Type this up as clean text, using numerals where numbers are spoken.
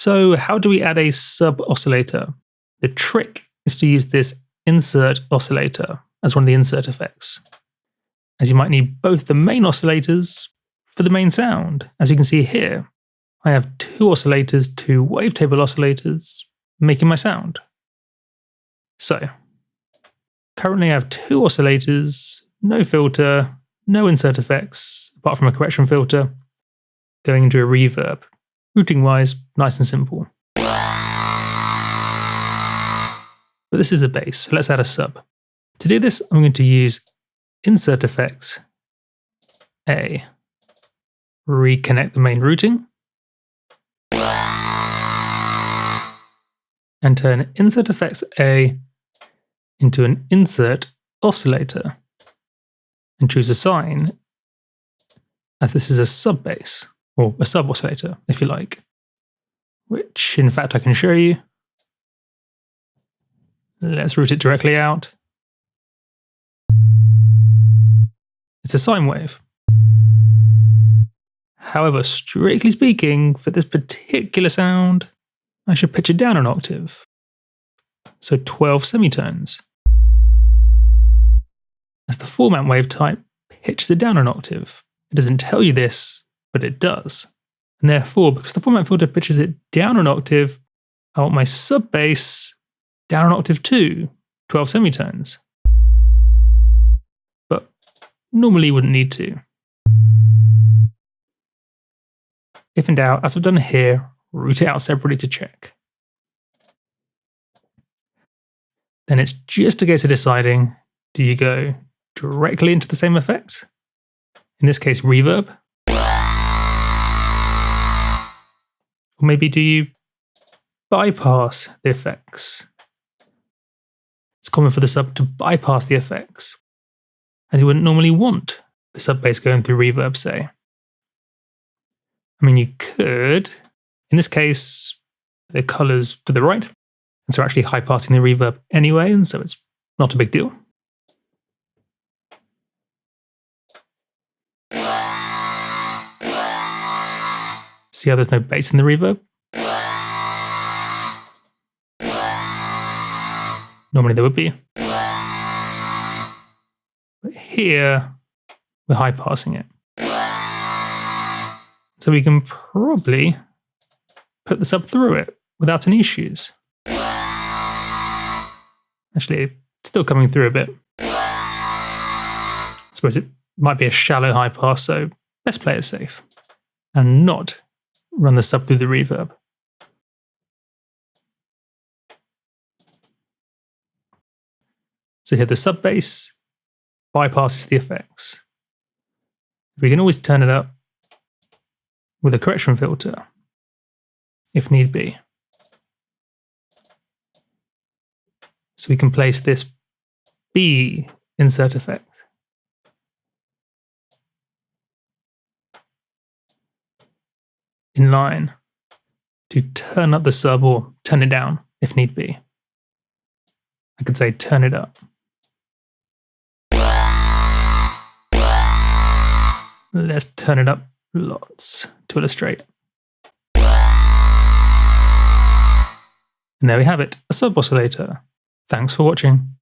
So how do we add a sub-oscillator? The trick is to use this Insert Oscillator as one of the insert effects, as you might need both the main oscillators for the main sound. As you can see here, I have two oscillators, two wavetable oscillators, making my sound. So, currently I have two oscillators, no filter, no insert effects, apart from a correction filter, going into a reverb. Routing-wise, nice and simple. But this is a bass, so let's add a sub. To do this, I'm going to use Insert Effects A, reconnect the main routing, and turn Insert Effects A into an Insert Oscillator, and choose Assign, as this is a sub bass, or a sub oscillator, if you like, which in fact I can show you. Let's route it directly out. It's a sine wave. However, strictly speaking, for this particular sound, I should pitch it down an octave. So 12 semitones. As the format wave type pitches it down an octave. It doesn't tell you this, but it does. And therefore, because the format filter pitches it down an octave, I want my sub bass down an octave too, 12 semitones. But normally you wouldn't need to. If in doubt, as I've done here, route it out separately to check. Then it's just a case of deciding, do you go directly into the same effect? In this case, reverb. Or maybe do you bypass the effects? It's common for the sub to bypass the effects, as you wouldn't normally want the sub bass going through reverb, say. I mean, you could, in this case, the colors to the right, and so actually high passing the reverb anyway, and so it's not a big deal. See how there's no bass in the reverb? Normally there would be. But here, we're high passing it. So we can probably put the sub through it without any issues. Actually, it's still coming through a bit. I suppose it might be a shallow high pass, so let's play it safe and not run the sub through the reverb. So here the sub bass bypasses the effects. We can always turn it up with a correction filter, if need be. So we can place this B insert effect in line to turn up the sub or turn it down, if need be. I could say turn it up. Let's turn it up lots to illustrate. And there we have it, a sub oscillator. Thanks for watching.